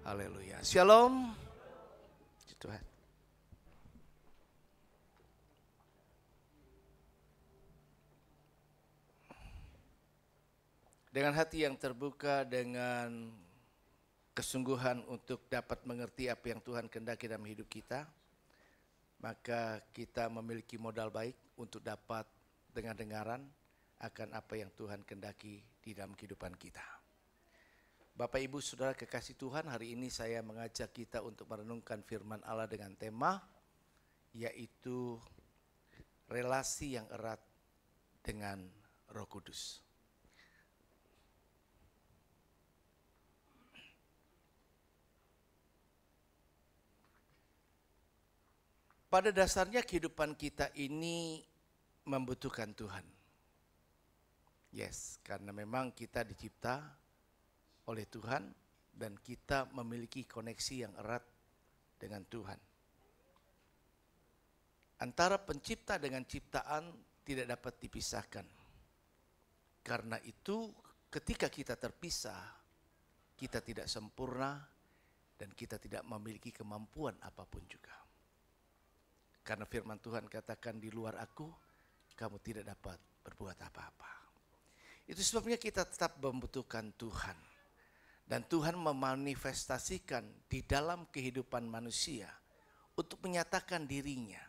Haleluya. Shalom. Tuhan. Dengan hati yang terbuka, dengan kesungguhan untuk dapat mengerti apa yang Tuhan kehendaki dalam hidup kita, maka kita memiliki modal baik untuk dapat dengar-dengaran akan apa yang Tuhan kehendaki di dalam kehidupan kita. Bapak, Ibu, Saudara kekasih Tuhan, hari ini saya mengajak kita untuk merenungkan firman Allah dengan tema, yaitu relasi yang erat dengan Roh Kudus. Pada dasarnya kehidupan kita ini membutuhkan Tuhan. Yes, karena memang kita dicipta oleh Tuhan dan kita memiliki koneksi yang erat dengan Tuhan. Antara pencipta dengan ciptaan tidak dapat dipisahkan. Karena itu ketika kita terpisah, kita tidak sempurna dan kita tidak memiliki kemampuan apapun juga. Karena firman Tuhan katakan, di luar aku kamu tidak dapat berbuat apa-apa. Itu sebabnya kita tetap membutuhkan Tuhan. Dan Tuhan memanifestasikan di dalam kehidupan manusia untuk menyatakan dirinya.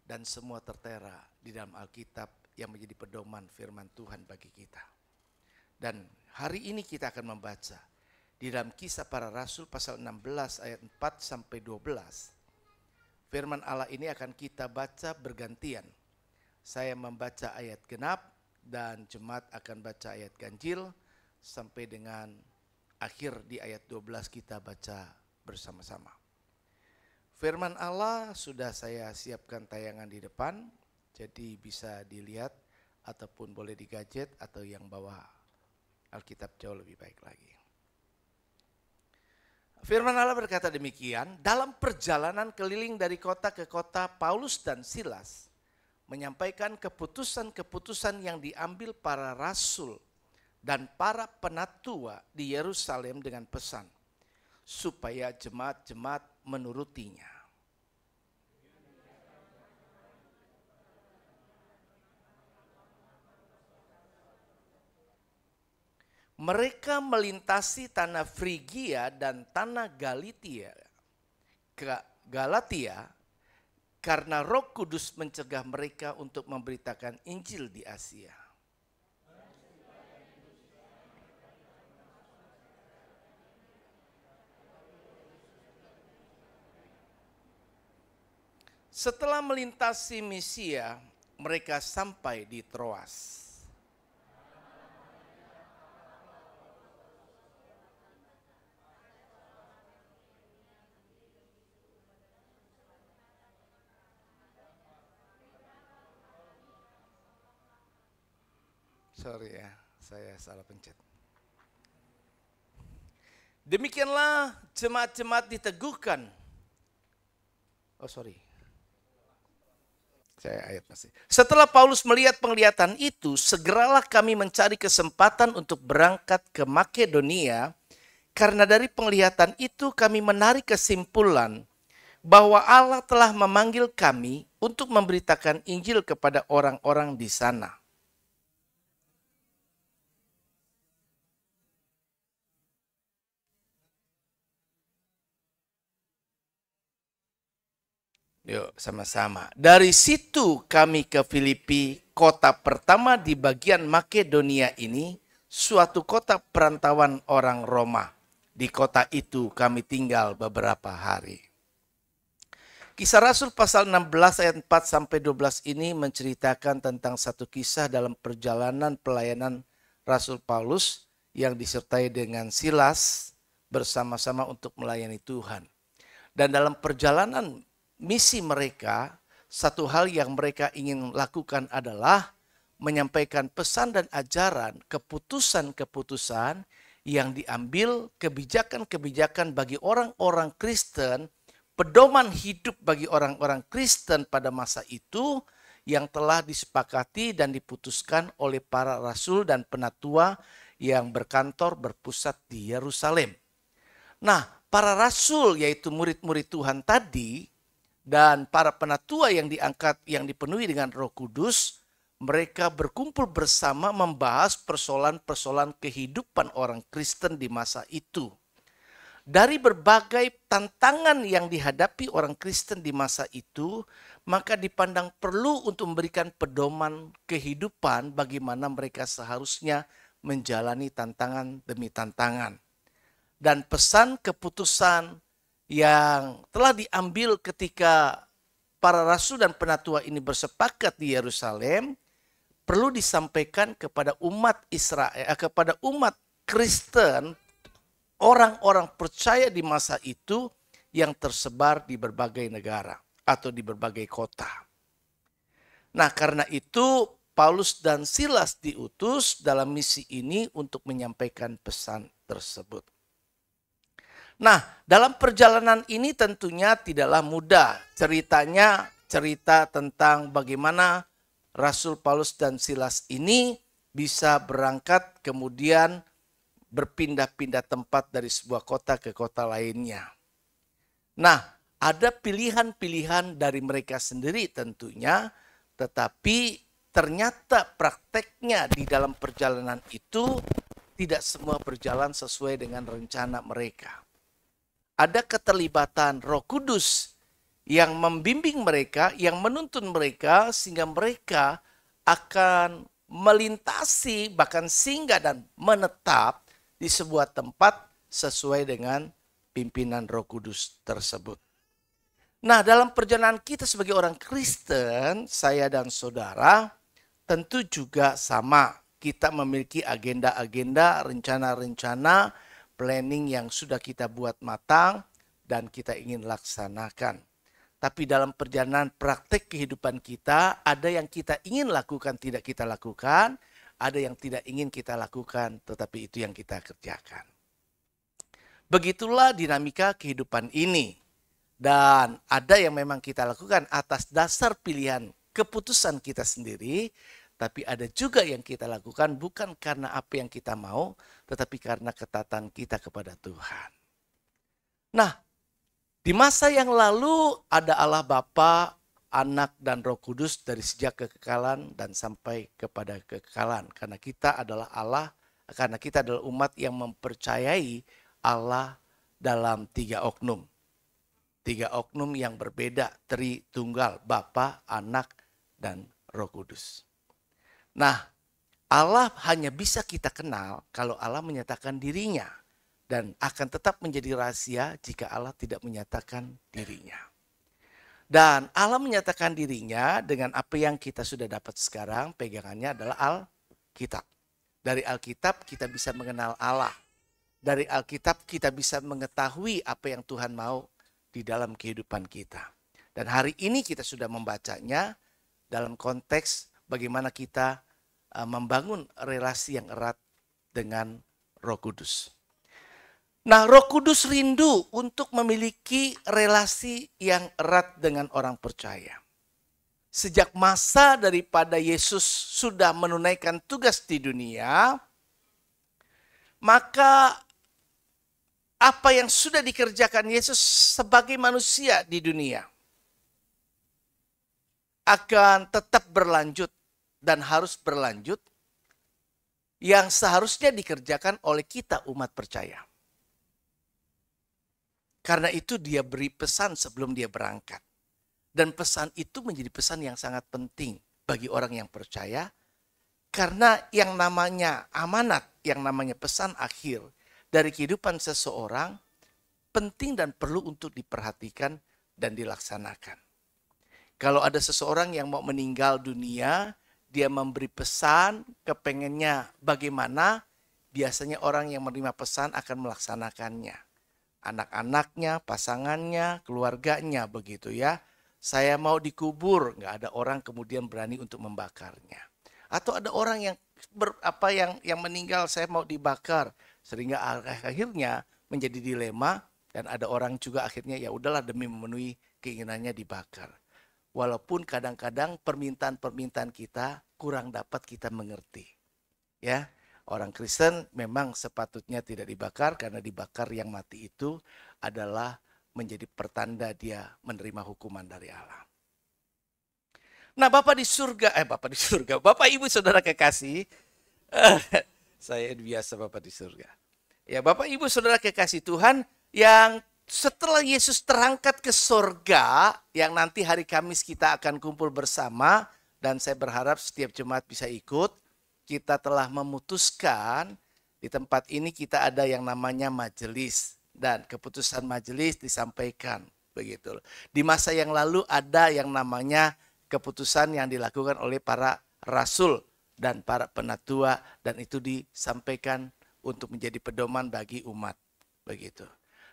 Dan semua tertera di dalam Alkitab yang menjadi pedoman firman Tuhan bagi kita. Dan hari ini kita akan membaca di dalam Kisah Para Rasul pasal 16 ayat 4 sampai 12. Firman Allah ini akan kita baca bergantian. Saya membaca ayat genap dan jemaat akan baca ayat ganjil sampai dengan akhir di ayat 12 kita baca bersama-sama. Firman Allah sudah saya siapkan tayangan di depan, jadi bisa dilihat ataupun boleh di gadget atau yang bawa Alkitab jauh lebih baik lagi. Firman Allah berkata demikian, dalam perjalanan keliling dari kota ke kota, Paulus dan Silas menyampaikan keputusan-keputusan yang diambil para rasul dan para penatua di Yerusalem dengan pesan supaya jemaat-jemaat menurutinya. Mereka melintasi tanah Frigia dan tanah Galatia karena Roh Kudus mencegah mereka untuk memberitakan Injil di Asia. Setelah melintasi Misia, mereka sampai di Troas. Sorry ya, saya salah pencet. Demikianlah jemaat-jemaat diteguhkan. Oh sorry. Setelah Paulus melihat penglihatan itu, segeralah kami mencari kesempatan untuk berangkat ke Makedonia, karena dari penglihatan itu kami menarik kesimpulan bahwa Allah telah memanggil kami untuk memberitakan Injil kepada orang-orang di sana. Yuk sama-sama. Dari situ kami ke Filipi, kota pertama di bagian Makedonia ini, suatu kota perantauan orang Roma. Di kota itu kami tinggal beberapa hari. Kisah Rasul pasal 16 ayat 4 sampai 12 ini menceritakan tentang satu kisah dalam perjalanan pelayanan Rasul Paulus yang disertai dengan Silas bersama-sama untuk melayani Tuhan. Dan dalam perjalanan misi mereka, satu hal yang mereka ingin lakukan adalah menyampaikan pesan dan ajaran, keputusan-keputusan yang diambil, kebijakan-kebijakan bagi orang-orang Kristen, pedoman hidup bagi orang-orang Kristen pada masa itu yang telah disepakati dan diputuskan oleh para rasul dan penatua yang berkantor berpusat di Yerusalem. Nah, para rasul yaitu murid-murid Tuhan tadi dan para penatua yang diangkat yang dipenuhi dengan Roh Kudus, mereka berkumpul bersama membahas persoalan-persoalan kehidupan orang Kristen di masa itu. Dari berbagai tantangan yang dihadapi orang Kristen di masa itu, maka dipandang perlu untuk memberikan pedoman kehidupan bagaimana mereka seharusnya menjalani tantangan demi tantangan. Dan pesan keputusan yang telah diambil ketika para rasul dan penatua ini bersepakat di Yerusalem perlu disampaikan kepada umat Israel, kepada umat Kristen, orang-orang percaya di masa itu yang tersebar di berbagai negara atau di berbagai kota. Nah, karena itu Paulus dan Silas diutus dalam misi ini untuk menyampaikan pesan tersebut. Nah, dalam perjalanan ini tentunya tidaklah mudah. Ceritanya cerita tentang bagaimana Rasul Paulus dan Silas ini bisa berangkat kemudian berpindah-pindah tempat dari sebuah kota ke kota lainnya. Nah, ada pilihan-pilihan dari mereka sendiri tentunya, tetapi ternyata prakteknya di dalam perjalanan itu tidak semua berjalan sesuai dengan rencana mereka. Ada keterlibatan Roh Kudus yang membimbing mereka, yang menuntun mereka sehingga mereka akan melintasi bahkan singgah dan menetap di sebuah tempat sesuai dengan pimpinan Roh Kudus tersebut. Nah, dalam perjalanan kita sebagai orang Kristen, saya dan saudara, tentu juga sama. Kita memiliki agenda-agenda, rencana-rencana, planning yang sudah kita buat matang dan kita ingin laksanakan. Tapi dalam perjalanan praktek kehidupan kita, ada yang kita ingin lakukan tidak kita lakukan, ada yang tidak ingin kita lakukan, tetapi itu yang kita kerjakan. Begitulah dinamika kehidupan ini. Dan ada yang memang kita lakukan atas dasar pilihan keputusan kita sendiri, tapi ada juga yang kita lakukan bukan karena apa yang kita mau, tetapi karena ketaatan kita kepada Tuhan. Nah, di masa yang lalu ada Allah Bapa, Anak dan Roh Kudus dari sejak kekekalan dan sampai kepada kekekalan. Karena kita adalah Allah, karena kita adalah umat yang mempercayai Allah dalam 3 oknum. 3 oknum yang berbeda, Tritunggal, Bapa, Anak, dan Roh Kudus. Nah, Allah hanya bisa kita kenal kalau Allah menyatakan dirinya. Dan akan tetap menjadi rahasia jika Allah tidak menyatakan dirinya. Dan Allah menyatakan dirinya dengan apa yang kita sudah dapat sekarang, pegangannya adalah Alkitab. Dari Alkitab kita bisa mengenal Allah. Dari Alkitab kita bisa mengetahui apa yang Tuhan mau di dalam kehidupan kita. Dan hari ini kita sudah membacanya dalam konteks bagaimana kita membangun relasi yang erat dengan Roh Kudus. Nah, Roh Kudus rindu untuk memiliki relasi yang erat dengan orang percaya. Sejak masa daripada Yesus sudah menunaikan tugas di dunia, maka apa yang sudah dikerjakan Yesus sebagai manusia di dunia akan tetap berlanjut dan harus berlanjut yang seharusnya dikerjakan oleh kita umat percaya. Karena itu dia beri pesan sebelum dia berangkat. Dan pesan itu menjadi pesan yang sangat penting bagi orang yang percaya. Karena yang namanya amanat, yang namanya pesan akhir dari kehidupan seseorang penting dan perlu untuk diperhatikan dan dilaksanakan. Kalau ada seseorang yang mau meninggal dunia, dia memberi pesan, kepengennya bagaimana, biasanya orang yang menerima pesan akan melaksanakannya. Anak-anaknya, pasangannya, keluarganya begitu ya. Saya mau dikubur, nggak ada orang kemudian berani untuk membakarnya. Atau ada orang yang meninggal, saya mau dibakar, sehingga akhirnya menjadi dilema dan ada orang juga akhirnya ya udahlah demi memenuhi keinginannya dibakar. Walaupun kadang-kadang permintaan-permintaan kita kurang dapat kita mengerti. Ya, Orang Kristen memang sepatutnya tidak dibakar, karena dibakar yang mati itu adalah menjadi pertanda dia menerima hukuman dari Allah. Nah, Bapak di surga, Bapak Ibu Saudara kekasih, saya biasa Bapak di surga. Ya, Bapak Ibu Saudara kekasih Tuhan, yang setelah Yesus terangkat ke surga, yang nanti hari Kamis kita akan kumpul bersama, dan saya berharap setiap jemaat bisa ikut. Kita telah memutuskan di tempat ini kita ada yang namanya majelis, dan keputusan majelis disampaikan begitu. Di masa yang lalu ada yang namanya keputusan yang dilakukan oleh para rasul dan para penatua, dan itu disampaikan untuk menjadi pedoman bagi umat begitu.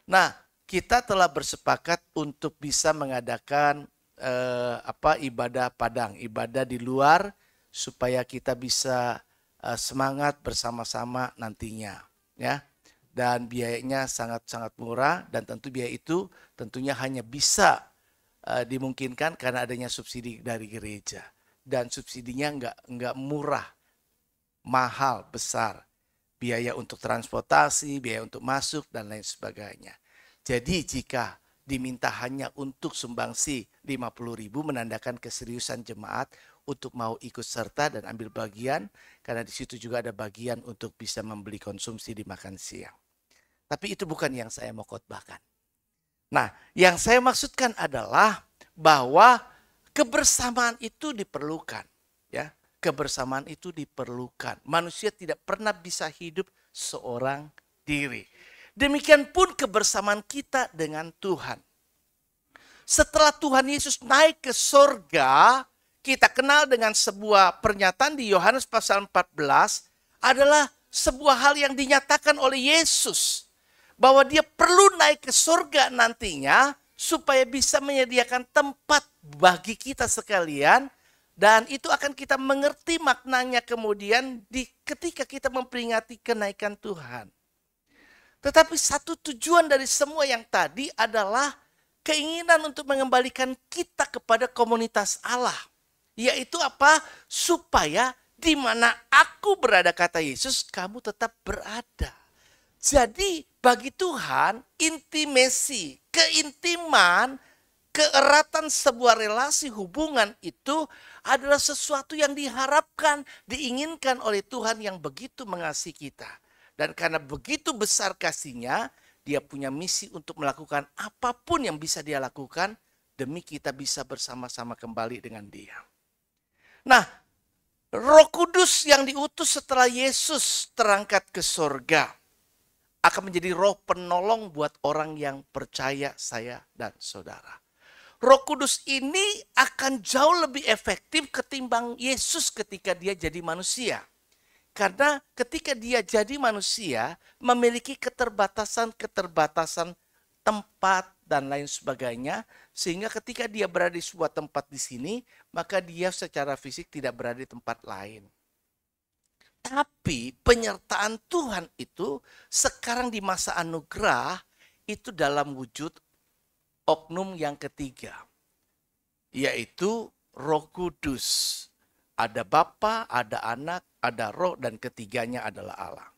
Nah, kita telah bersepakat untuk bisa mengadakan ibadah padang, ibadah di luar, supaya kita bisa semangat bersama-sama nantinya, ya. Dan biayanya sangat-sangat murah, dan tentu biaya itu tentunya hanya bisa dimungkinkan karena adanya subsidi dari gereja, dan subsidinya enggak murah, mahal, besar. Biaya untuk transportasi, biaya untuk masuk, dan lain sebagainya. Jadi jika diminta hanya untuk sumbangsi 50.000, menandakan keseriusan jemaat untuk mau ikut serta dan ambil bagian, karena di situ juga ada bagian untuk bisa membeli konsumsi di makan siang. Tapi itu bukan yang saya mau khotbahkan. Nah, yang saya maksudkan adalah bahwa kebersamaan itu diperlukan, ya. Kebersamaan itu diperlukan. Manusia tidak pernah bisa hidup seorang diri. Demikian pun kebersamaan kita dengan Tuhan. Setelah Tuhan Yesus naik ke surga, kita kenal dengan sebuah pernyataan di Yohanes pasal 14, adalah sebuah hal yang dinyatakan oleh Yesus, bahwa dia perlu naik ke surga nantinya supaya bisa menyediakan tempat bagi kita sekalian, dan itu akan kita mengerti maknanya kemudian ketika kita memperingati kenaikan Tuhan. Tetapi satu tujuan dari semua yang tadi adalah keinginan untuk mengembalikan kita kepada komunitas Allah. Yaitu apa? Supaya di mana aku berada, kata Yesus, kamu tetap berada. Jadi bagi Tuhan, intimasi, keintiman, keeratan sebuah relasi hubungan itu adalah sesuatu yang diharapkan, diinginkan oleh Tuhan yang begitu mengasihi kita. Dan karena begitu besar kasihnya, dia punya misi untuk melakukan apapun yang bisa dia lakukan demi kita bisa bersama-sama kembali dengan dia. Nah, Roh Kudus yang diutus setelah Yesus terangkat ke surga akan menjadi roh penolong buat orang yang percaya, saya dan saudara. Roh Kudus ini akan jauh lebih efektif ketimbang Yesus ketika dia jadi manusia. Karena ketika dia jadi manusia, memiliki keterbatasan tempat dan lain sebagainya. Sehingga ketika dia berada di sebuah tempat di sini, maka dia secara fisik tidak berada di tempat lain. Tapi penyertaan Tuhan itu sekarang di masa anugerah itu dalam wujud oknum yang ketiga, yaitu Roh Kudus. Ada Bapa, ada Anak, ada Roh, dan ketiganya adalah Allah.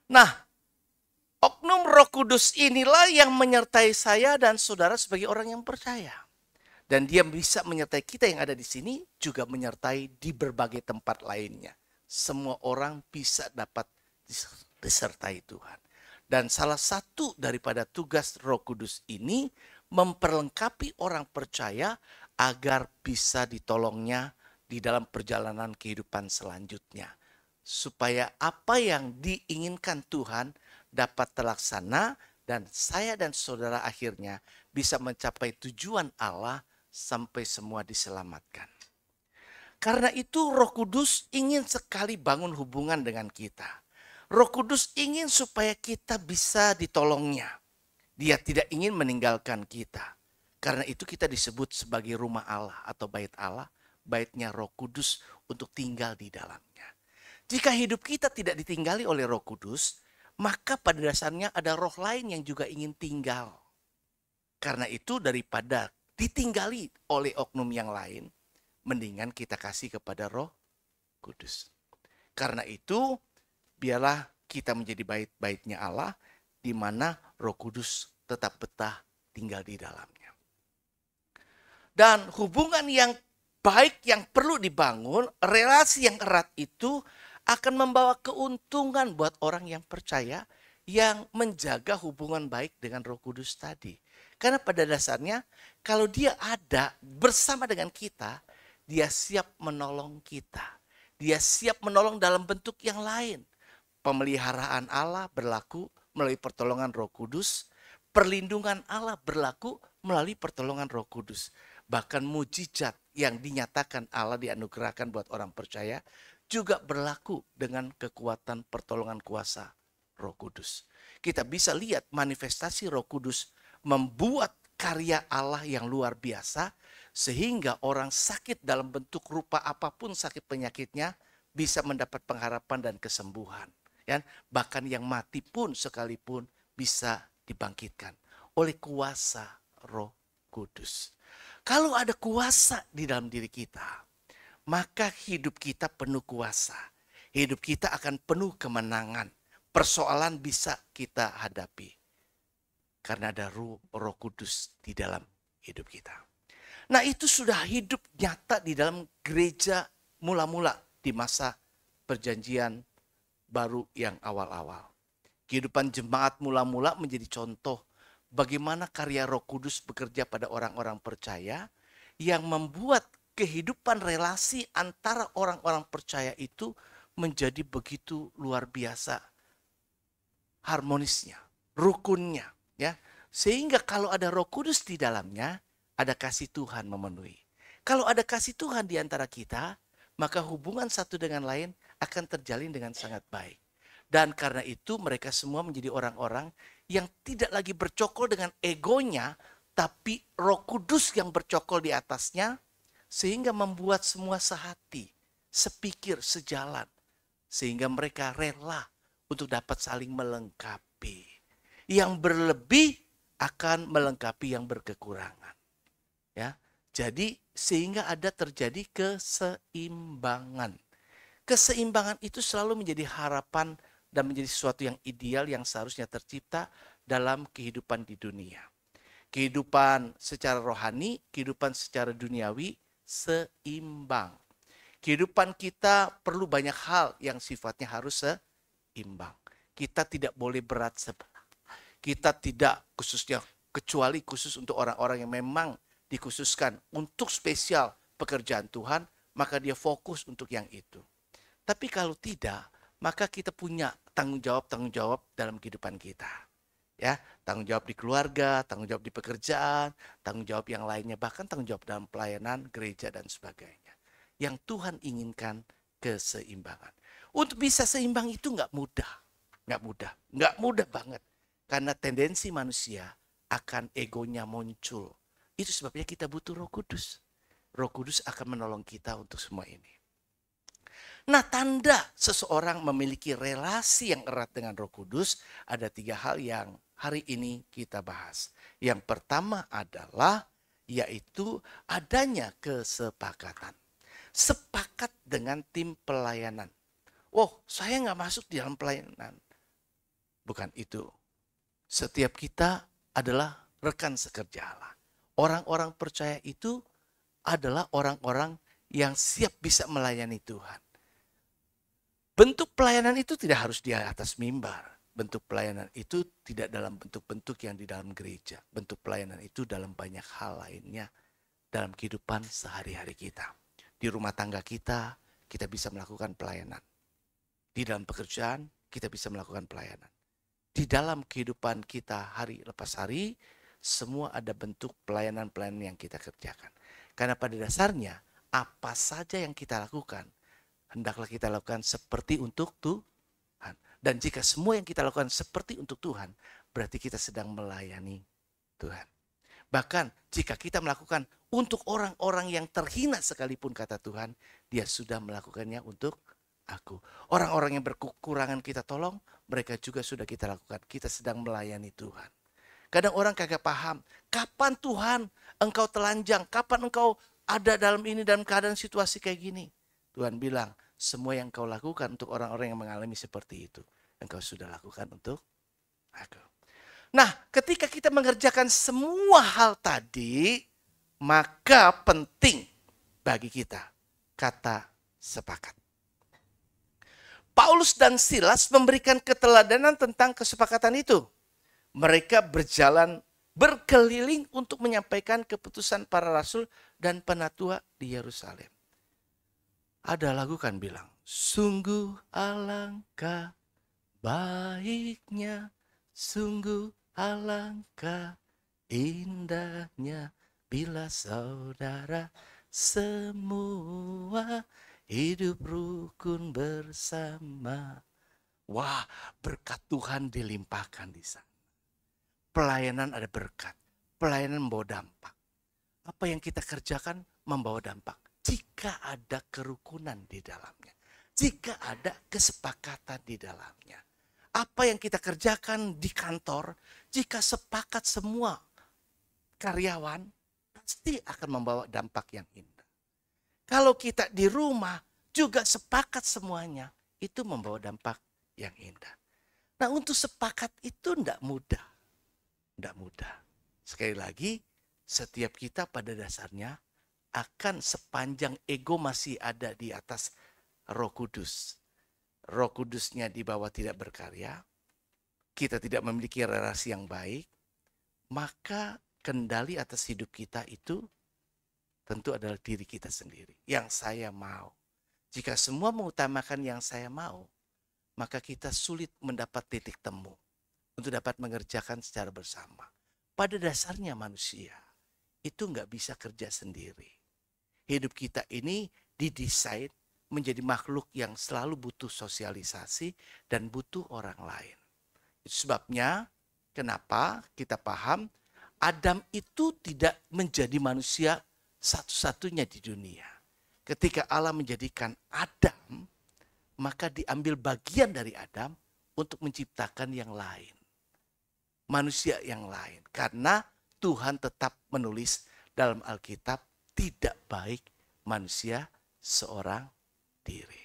Nah, oknum Roh Kudus inilah yang menyertai saya dan saudara sebagai orang yang percaya. Dan dia bisa menyertai kita yang ada di sini, juga menyertai di berbagai tempat lainnya. Semua orang bisa dapat disertai Tuhan. Dan salah satu daripada tugas Roh Kudus ini memperlengkapi orang percaya agar bisa ditolongnya di dalam perjalanan kehidupan selanjutnya. Supaya apa yang diinginkan Tuhan dapat terlaksana dan saya dan saudara akhirnya bisa mencapai tujuan Allah sampai semua diselamatkan. Karena itu Roh Kudus ingin sekali bangun hubungan dengan kita. Roh Kudus ingin supaya kita bisa ditolongnya. Dia tidak ingin meninggalkan kita. Karena itu kita disebut sebagai rumah Allah atau bait Allah. Baitnya Roh Kudus untuk tinggal di dalamnya. Jika hidup kita tidak ditinggali oleh Roh Kudus, maka pada dasarnya ada roh lain yang juga ingin tinggal. Karena itu daripada ditinggali oleh oknum yang lain, mendingan kita kasih kepada Roh Kudus. Karena itu biarlah kita menjadi bait-baitnya Allah, di mana Roh Kudus tetap betah tinggal di dalamnya. Dan hubungan yang baik yang perlu dibangun, relasi yang erat itu akan membawa keuntungan buat orang yang percaya, yang menjaga hubungan baik dengan Roh Kudus tadi. Karena pada dasarnya kalau dia ada bersama dengan kita, dia siap menolong kita. Dia siap menolong dalam bentuk yang lain. Pemeliharaan Allah berlaku melalui pertolongan Roh Kudus. Perlindungan Allah berlaku melalui pertolongan Roh Kudus. Bahkan mujizat yang dinyatakan Allah dianugerahkan buat orang percaya juga berlaku dengan kekuatan pertolongan kuasa Roh Kudus. Kita bisa lihat manifestasi Roh Kudus membuat karya Allah yang luar biasa sehingga orang sakit dalam bentuk rupa apapun sakit penyakitnya bisa mendapat pengharapan dan kesembuhan. Ya, bahkan yang mati pun sekalipun bisa dibangkitkan oleh kuasa Roh Kudus. Kalau ada kuasa di dalam diri kita, maka hidup kita penuh kuasa. Hidup kita akan penuh kemenangan. Persoalan bisa kita hadapi. Karena ada Roh Kudus di dalam hidup kita. Nah, itu sudah hidup nyata di dalam gereja mula-mula di masa perjanjian baru yang awal-awal. Kehidupan jemaat mula-mula menjadi contoh bagaimana karya Roh Kudus bekerja pada orang-orang percaya yang membuat kehidupan relasi antara orang-orang percaya itu menjadi begitu luar biasa harmonisnya, rukunnya, ya. Sehingga kalau ada Roh Kudus di dalamnya, ada kasih Tuhan memenuhi. Kalau ada kasih Tuhan di antara kita, maka hubungan satu dengan lain akan terjalin dengan sangat baik. Dan karena itu mereka semua menjadi orang-orang yang tidak lagi bercokol dengan egonya, tapi Roh Kudus yang bercokol di atasnya, sehingga membuat semua sehati, sepikir, sejalan. Sehingga mereka rela untuk dapat saling melengkapi. Yang berlebih akan melengkapi yang berkekurangan. Ya, jadi sehingga ada terjadi keseimbangan. Keseimbangan itu selalu menjadi harapan dan menjadi sesuatu yang ideal yang seharusnya tercipta dalam kehidupan di dunia. Kehidupan secara rohani, kehidupan secara duniawi seimbang. Kehidupan kita perlu banyak hal yang sifatnya harus seimbang. Kita tidak boleh berat sebelah. Kita tidak khususnya, kecuali khusus untuk orang-orang yang memang dikhususkan untuk spesial pekerjaan Tuhan, maka dia fokus untuk yang itu. Tapi kalau tidak, maka kita punya tanggung jawab dalam kehidupan kita. Ya, tanggung jawab di keluarga, tanggung jawab di pekerjaan, tanggung jawab yang lainnya, bahkan tanggung jawab dalam pelayanan gereja dan sebagainya. Yang Tuhan inginkan keseimbangan. Untuk bisa seimbang itu nggak mudah banget. Karena tendensi manusia akan egonya muncul. Itu sebabnya kita butuh Roh Kudus. Roh Kudus akan menolong kita untuk semua ini. Nah, tanda seseorang memiliki relasi yang erat dengan Roh Kudus, ada 3 hal yang hari ini kita bahas. Yang pertama adalah yaitu adanya kesepakatan. Sepakat dengan tim pelayanan. Oh, saya nggak masuk di dalam pelayanan. Bukan itu. Setiap kita adalah rekan sekerja Allah. Orang-orang percaya itu adalah orang-orang yang siap bisa melayani Tuhan. Bentuk pelayanan itu tidak harus di atas mimbar. Bentuk pelayanan itu tidak dalam bentuk-bentuk yang di dalam gereja. Bentuk pelayanan itu dalam banyak hal lainnya dalam kehidupan sehari-hari kita. Di rumah tangga kita bisa melakukan pelayanan. Di dalam pekerjaan, kita bisa melakukan pelayanan. Di dalam kehidupan kita hari lepas hari, semua ada bentuk pelayanan-pelayanan yang kita kerjakan. Karena pada dasarnya, apa saja yang kita lakukan, hendaklah kita lakukan seperti untuk Tuhan. Dan jika semua yang kita lakukan seperti untuk Tuhan, berarti kita sedang melayani Tuhan. Bahkan jika kita melakukan untuk orang-orang yang terhina sekalipun kata Tuhan, dia sudah melakukannya untuk aku. Orang-orang yang berkekurangan kita tolong, mereka juga sudah kita lakukan. Kita sedang melayani Tuhan. Kadang orang kagak paham, kapan Tuhan engkau telanjang, kapan engkau ada dalam ini dalam keadaan situasi kayak gini. Tuhan bilang, semua yang kau lakukan untuk orang-orang yang mengalami seperti itu, engkau sudah lakukan untuk aku. Nah, ketika kita mengerjakan semua hal tadi, maka penting bagi kita kata sepakat. Paulus dan Silas memberikan keteladanan tentang kesepakatan itu. Mereka berjalan berkeliling untuk menyampaikan keputusan para rasul dan penatua di Yerusalem. Ada lagu kan bilang, sungguh alangkah baiknya, sungguh alangkah indahnya bila saudara semua hidup rukun bersama. Wah, berkat Tuhan dilimpahkan di sana. Pelayanan ada berkat, pelayanan membawa dampak. Apa yang kita kerjakan membawa dampak. Jika ada kerukunan di dalamnya, jika ada kesepakatan di dalamnya. Apa yang kita kerjakan di kantor, jika sepakat semua karyawan, pasti akan membawa dampak yang indah. Kalau kita di rumah juga sepakat semuanya, itu membawa dampak yang indah. Nah, untuk sepakat itu tidak mudah. Tidak mudah. Sekali lagi, setiap kita pada dasarnya akan sepanjang ego masih ada di atas Roh Kudus. Roh Kudusnya di bawah tidak berkarya, kita tidak memiliki relasi yang baik, maka kendali atas hidup kita itu tentu adalah diri kita sendiri. Yang saya mau. Jika semua mengutamakan yang saya mau, maka kita sulit mendapat titik temu untuk dapat mengerjakan secara bersama. Pada dasarnya manusia itu nggak bisa kerja sendiri. Hidup kita ini didesain menjadi makhluk yang selalu butuh sosialisasi dan butuh orang lain. Itu sebabnya kenapa kita paham Adam itu tidak menjadi manusia satu-satunya di dunia. Ketika Allah menjadikan Adam, maka diambil bagian dari Adam untuk menciptakan yang lain. Manusia yang lain. Karena Tuhan tetap menulis dalam Alkitab, tidak baik manusia seorang diri.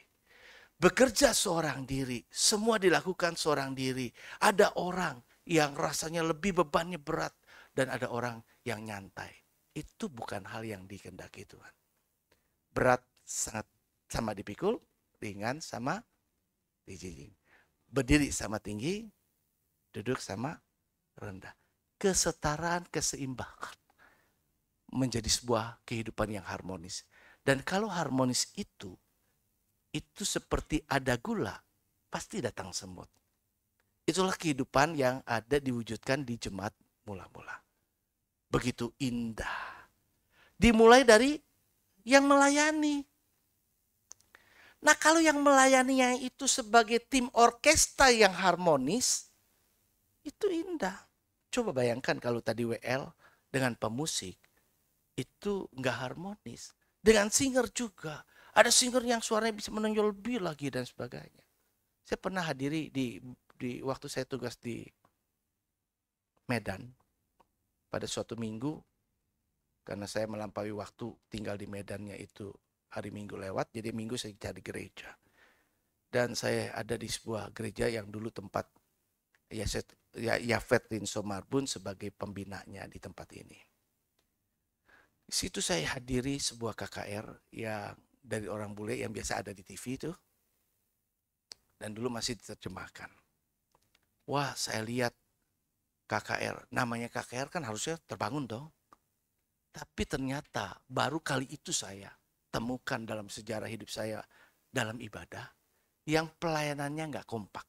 Bekerja seorang diri, semua dilakukan seorang diri. Ada orang yang rasanya lebih bebannya berat dan ada orang yang nyantai. Itu bukan hal yang dikehendaki Tuhan. Berat sangat sama dipikul, ringan sama dijinjing. Berdiri sama tinggi, duduk sama rendah. Kesetaraan, keseimbangan menjadi sebuah kehidupan yang harmonis. Dan kalau harmonis itu seperti ada gula, pasti datang semut. Itulah kehidupan yang ada diwujudkan di jemaat mula-mula. Begitu indah. Dimulai dari yang melayani. Nah, kalau yang melayaninya itu sebagai tim orkestra yang harmonis, itu indah. Coba bayangkan kalau tadi WL dengan pemusik, itu nggak harmonis. Dengan singer juga. Ada singer yang suaranya bisa menonjol lebih lagi dan sebagainya. Saya pernah hadiri di waktu saya tugas di Medan. Pada suatu minggu, karena saya melampaui waktu tinggal di Medannya itu hari Minggu lewat, jadi Minggu saya cari gereja. Dan saya ada di sebuah gereja yang dulu tempat Yafet Rinso Marbun sebagai pembinanya di tempat ini. Di situ saya hadiri sebuah KKR yang dari orang bule yang biasa ada di TV itu. Dan dulu masih diterjemahkan. Wah, saya lihat KKR. Namanya KKR kan harusnya terbangun dong. Tapi ternyata baru kali itu saya temukan dalam sejarah hidup saya dalam ibadah yang pelayanannya nggak kompak.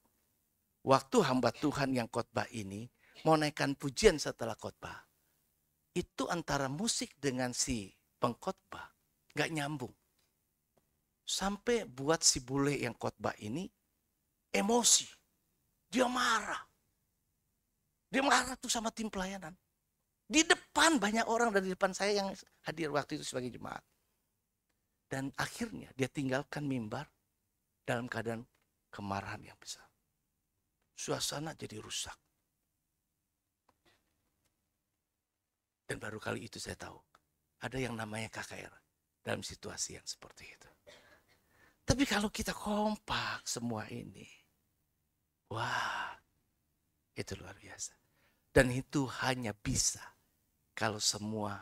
Waktu hamba Tuhan yang khotbah ini mau naikkan pujian setelah khotbah, itu antara musik dengan si pengkhotbah nggak nyambung. Sampai buat si bule yang khotbah ini emosi. Dia marah. Dia marah tuh sama tim pelayanan. Di depan banyak orang dari depan saya yang hadir waktu itu sebagai jemaat. Dan akhirnya dia tinggalkan mimbar dalam keadaan kemarahan yang besar. Suasana jadi rusak. Dan baru kali itu saya tahu ada yang namanya KKR dalam situasi yang seperti itu. Tapi kalau kita kompak semua ini, wah, itu luar biasa. Dan itu hanya bisa kalau semua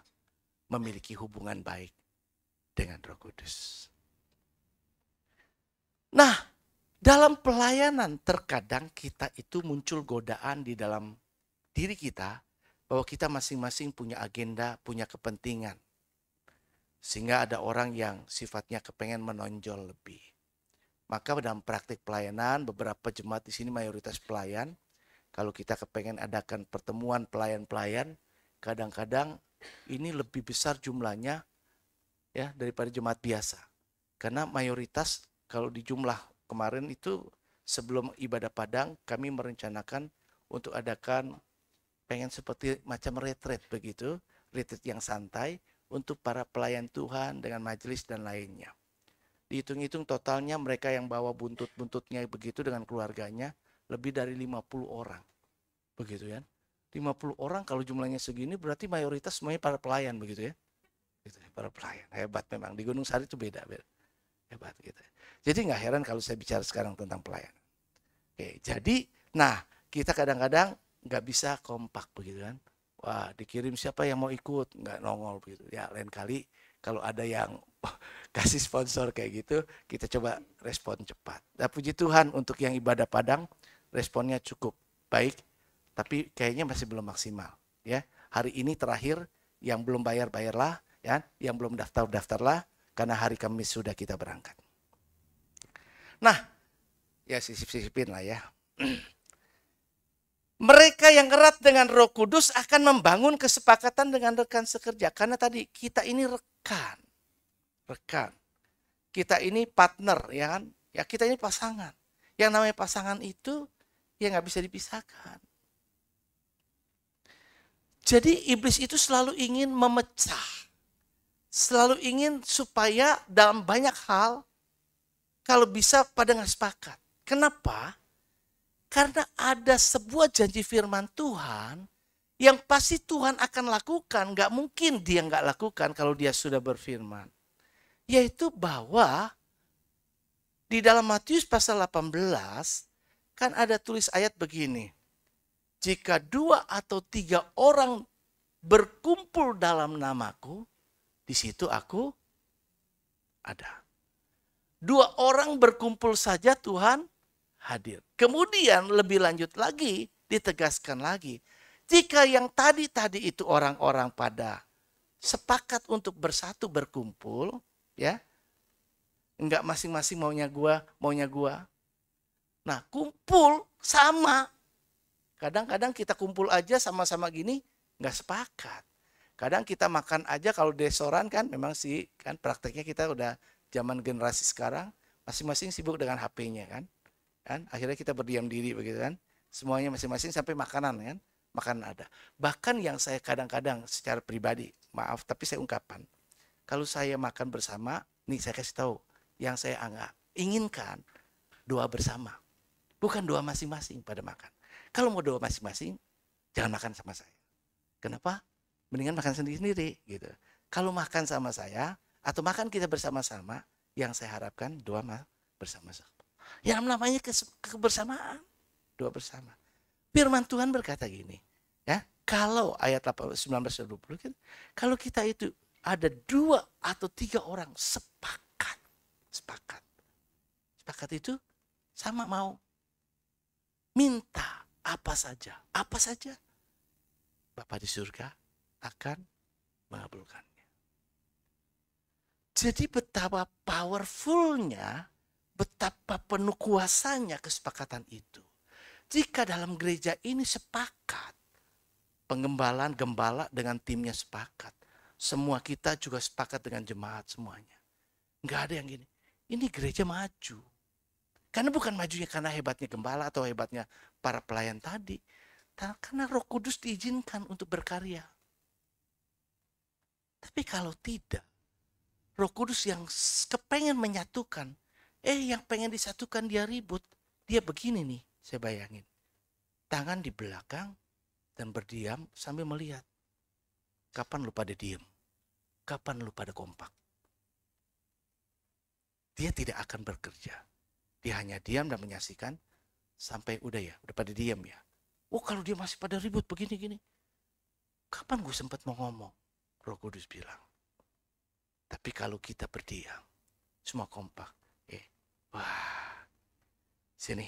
memiliki hubungan baik dengan Roh Kudus. Nah, dalam pelayanan terkadang kita itu muncul godaan di dalam diri kita bahwa kita masing-masing punya agenda, punya kepentingan. Sehingga ada orang yang sifatnya kepengen menonjol lebih. Maka dalam praktik pelayanan, beberapa jemaat di sini mayoritas pelayan. Kalau kita kepengen adakan pertemuan pelayan-pelayan, kadang-kadang ini lebih besar jumlahnya ya daripada jemaat biasa. Karena mayoritas kalau di jumlah kemarin itu sebelum ibadah Padang kami merencanakan untuk adakan pengen seperti macam retreat begitu, retreat yang santai untuk para pelayan Tuhan dengan majelis dan lainnya. Dihitung-hitung totalnya mereka yang bawa buntut-buntutnya begitu dengan keluarganya lebih dari 50 orang. Begitu ya. 50 orang kalau jumlahnya segini berarti mayoritas semuanya para pelayan begitu ya. Gitu, para pelayan. Hebat memang. Di Gunung Sari itu beda. Hebat gitu. Jadi nggak heran kalau saya bicara sekarang tentang pelayanan. Oke, jadi nah kita kadang-kadang nggak bisa kompak begitu kan. Wah dikirim siapa yang mau ikut, nggak nongol begitu. Ya lain kali kalau ada yang kasih sponsor kayak gitu, kita coba respon cepat. Dan puji Tuhan untuk yang ibadah Padang, responnya cukup baik, tapi kayaknya masih belum maksimal. Ya, hari ini terakhir, yang belum bayarlah, ya, yang belum daftarlah, karena hari Kamis sudah kita berangkat. Nah, ya sisip-sisipin lah ya. Mereka yang erat dengan Roh Kudus akan membangun kesepakatan dengan rekan sekerja. Karena tadi kita ini rekan. Kita ini partner, ya kan? Ya kita ini pasangan. Yang namanya pasangan itu ya nggak bisa dipisahkan. Jadi iblis itu selalu ingin memecah. Selalu ingin supaya dalam banyak hal kalau bisa pada nggak sepakat. Kenapa? Karena ada sebuah janji firman Tuhan yang pasti Tuhan akan lakukan. Gak mungkin dia gak lakukan kalau dia sudah berfirman. Yaitu bahwa di dalam Matius pasal 18 kan ada tulis ayat begini. Jika 2 atau 3 orang berkumpul dalam namaku, di situ aku ada. 2 orang berkumpul saja Tuhan hadir. Kemudian lebih lanjut lagi, ditegaskan lagi. Jika yang tadi itu orang-orang pada sepakat untuk bersatu berkumpul, ya, enggak masing-masing maunya gua. Nah, kumpul sama. Kadang-kadang kita kumpul aja sama-sama gini, enggak sepakat. Kadang kita makan aja kalau restoran kan, memang sih kan prakteknya kita udah zaman generasi sekarang, masing-masing sibuk dengan HP-nya kan. Akhirnya kita berdiam diri begitu kan, semuanya masing-masing sampai makanan kan, makanan ada. Bahkan yang saya kadang-kadang secara pribadi, maaf tapi saya ungkapkan, kalau saya makan bersama, nih saya kasih tahu, yang saya inginkan 2 bersama, bukan 2 masing-masing pada makan. Kalau mau 2 masing-masing, jangan makan sama saya. Kenapa? Mendingan makan sendiri-sendiri gitu. Kalau makan sama saya atau makan kita bersama-sama, yang saya harapkan 2 bersama-sama. Yang namanya kebersamaan, 2 bersama. Firman Tuhan berkata gini, ya, kalau ayat 19-20 kan, kalau kita itu ada 2 atau 3 orang sepakat itu sama mau minta apa saja, Bapa di surga akan mengabulkannya. Jadi betapa powerfulnya, betapa penuh kuasanya kesepakatan itu. Jika dalam gereja ini sepakat, gembala dengan timnya sepakat. Semua kita juga sepakat dengan jemaat semuanya. Enggak ada yang gini, ini gereja maju. Karena bukan majunya karena hebatnya gembala atau hebatnya para pelayan tadi. Karena Roh Kudus diizinkan untuk berkarya. Tapi kalau tidak, Roh Kudus yang kepengen menyatukan, yang pengen disatukan dia ribut. Dia begini nih, saya bayangin. Tangan di belakang dan berdiam sambil melihat. Kapan lu pada diem? Kapan lu pada kompak? dia tidak akan bekerja. Dia hanya diam dan menyaksikan sampai udah pada diam ya. Oh kalau dia masih pada ribut begini-gini, kapan gue sempat mau ngomong? Roh Kudus bilang. Tapi kalau kita berdiam, semua kompak. Wah, sini,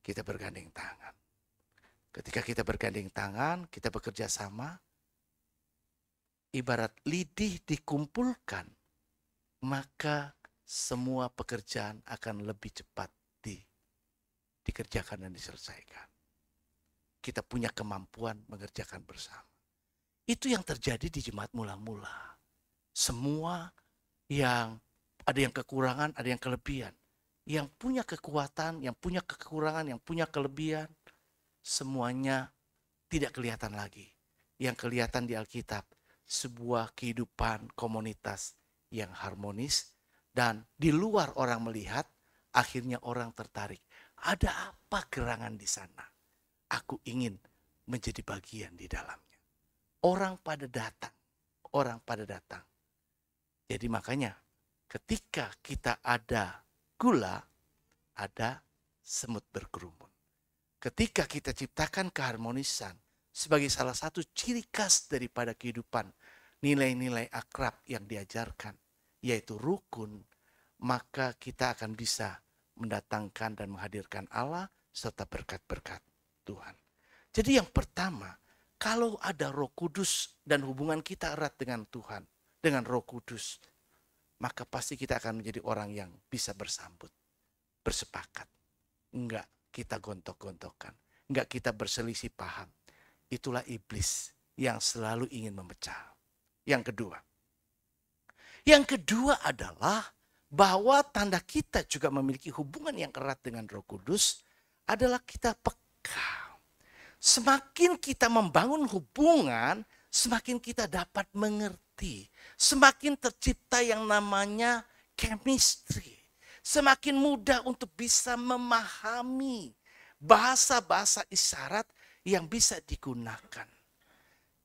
kita bergandeng tangan. Ketika kita bergandeng tangan, kita bekerja sama, ibarat lidih dikumpulkan, maka semua pekerjaan akan lebih cepat dikerjakan dan diselesaikan. Kita punya kemampuan mengerjakan bersama. Itu yang terjadi di jemaat mula-mula. Semua yang ada yang kekurangan, ada yang kelebihan. Yang punya kekuatan, yang punya kekurangan, yang punya kelebihan, semuanya tidak kelihatan lagi. Yang kelihatan di Alkitab, sebuah kehidupan komunitas yang harmonis, dan di luar orang melihat, akhirnya orang tertarik. Ada apa gerangan di sana? Aku ingin menjadi bagian di dalamnya. Orang pada datang. Jadi makanya ketika kita ada gula, ada semut berkerumun. Ketika kita ciptakan keharmonisan sebagai salah satu ciri khas daripada kehidupan, nilai-nilai akrab yang diajarkan, yaitu rukun, maka kita akan bisa mendatangkan dan menghadirkan Allah serta berkat-berkat Tuhan. Jadi yang pertama, kalau ada Roh Kudus dan hubungan kita erat dengan Tuhan, dengan Roh Kudus, maka pasti kita akan menjadi orang yang bisa bersambut, bersepakat. Enggak kita gontok-gontokan, enggak kita berselisih paham. Itulah iblis yang selalu ingin memecah. Yang kedua adalah bahwa tanda kita juga memiliki hubungan yang erat dengan Roh Kudus adalah kita peka. Semakin kita membangun hubungan, semakin kita dapat mengerti. Semakin tercipta yang namanya chemistry. Semakin mudah untuk bisa memahami bahasa-bahasa isyarat yang bisa digunakan.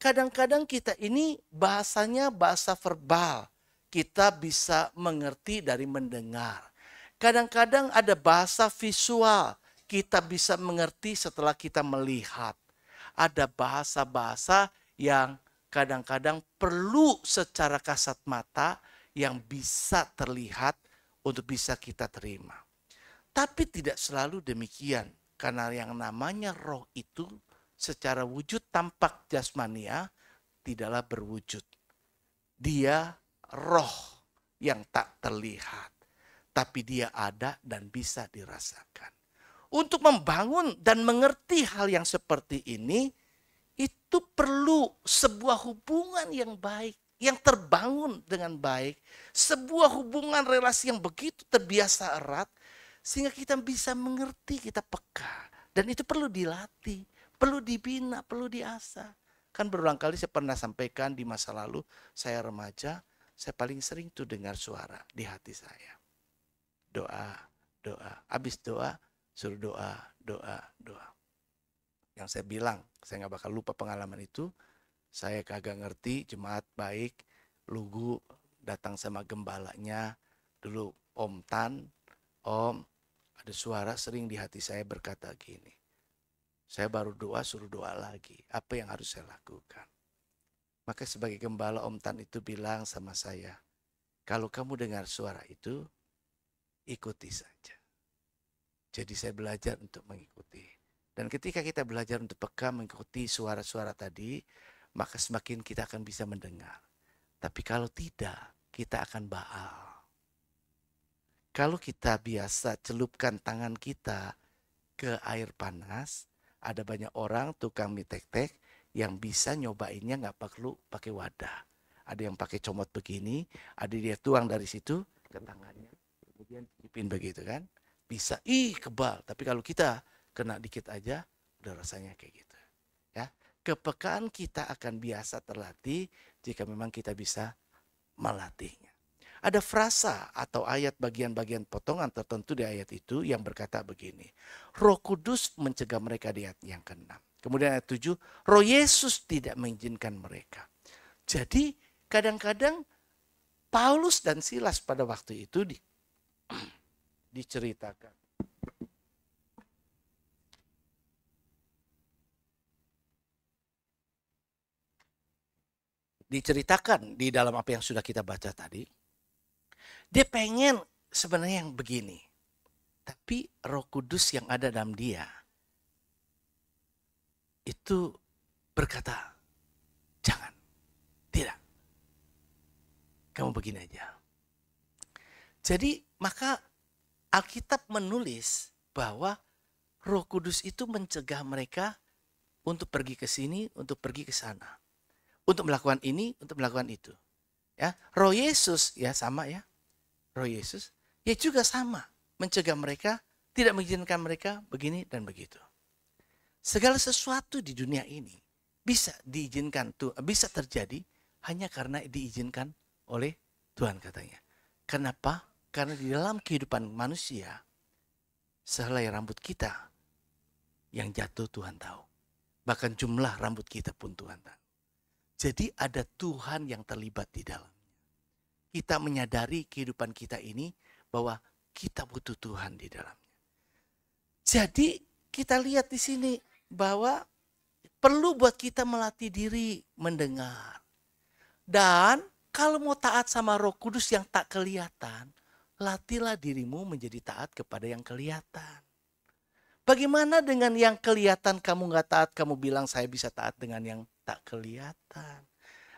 Kadang-kadang kita ini bahasanya bahasa verbal. Kita bisa mengerti dari mendengar. Kadang-kadang ada bahasa visual. Kita bisa mengerti setelah kita melihat. Ada bahasa-bahasa yang kadang-kadang perlu secara kasat mata yang bisa terlihat untuk bisa kita terima. Tapi tidak selalu demikian. Karena yang namanya roh itu secara wujud tampak jasmania tidaklah berwujud. Dia roh yang tak terlihat. Tapi dia ada dan bisa dirasakan. Untuk membangun dan mengerti hal yang seperti ini, itu perlu sebuah hubungan yang baik, yang terbangun dengan baik. Sebuah hubungan relasi yang begitu terbiasa erat, sehingga kita bisa mengerti, kita peka. Dan itu perlu dilatih, perlu dibina, perlu diasah. Kan berulang kali saya pernah sampaikan di masa lalu, saya remaja, saya paling sering tuh dengar suara di hati saya. Doa. Habis doa, suruh doa. Yang saya bilang, saya gak bakal lupa pengalaman itu. Saya kagak ngerti, jemaat baik, lugu, datang sama gembalanya. Dulu Om Tan, Om, ada suara sering di hati saya berkata gini. Saya baru doa, suruh doa lagi. Apa yang harus saya lakukan? Maka sebagai gembala Om Tan itu bilang sama saya, kalau kamu dengar suara itu, ikuti saja. Jadi saya belajar untuk mengikuti. Dan ketika kita belajar untuk peka mengikuti suara-suara tadi, maka semakin kita akan bisa mendengar. Tapi kalau tidak, kita akan baal. Kalau kita biasa celupkan tangan kita ke air panas, ada banyak orang tukang mie tek-tek yang bisa nyobainnya nggak perlu pakai wadah. Ada yang pakai comot begini, ada dia tuang dari situ ke tangannya, kemudian cipin begitu kan. Bisa, kebal. Tapi kalau kita kena dikit aja, udah rasanya kayak gitu. Ya, kepekaan kita akan biasa terlatih jika memang kita bisa melatihnya. Ada frasa atau ayat bagian-bagian potongan tertentu di ayat itu yang berkata begini. Roh Kudus mencegah mereka di ayat yang ke-6. Kemudian ayat 7, Roh Yesus tidak mengizinkan mereka. Jadi kadang-kadang Paulus dan Silas pada waktu itu diceritakan. Diceritakan di dalam apa yang sudah kita baca tadi. Dia pengen sebenarnya yang begini. Tapi Roh Kudus yang ada dalam dia itu berkata, jangan, tidak. Kamu begini aja. Jadi maka Alkitab menulis bahwa Roh Kudus itu mencegah mereka untuk pergi ke sini, untuk pergi ke sana. Untuk melakukan ini, untuk melakukan itu. Ya, Roh Yesus ya sama ya. Roh Yesus ya juga sama, mencegah mereka, tidak mengizinkan mereka begini dan begitu. Segala sesuatu di dunia ini bisa diizinkan tuh, bisa terjadi hanya karena diizinkan oleh Tuhan katanya. Kenapa? Karena di dalam kehidupan manusia, sehelai rambut kita yang jatuh Tuhan tahu. Bahkan jumlah rambut kita pun Tuhan tahu. Jadi ada Tuhan yang terlibat di dalam. Kita menyadari kehidupan kita ini bahwa kita butuh Tuhan di dalamnya. Jadi kita lihat di sini bahwa perlu buat kita melatih diri mendengar. Dan kalau mau taat sama Roh Kudus yang tak kelihatan, latihlah dirimu menjadi taat kepada yang kelihatan. Bagaimana dengan yang kelihatan kamu gak taat, kamu bilang saya bisa taat dengan yang tak kelihatan.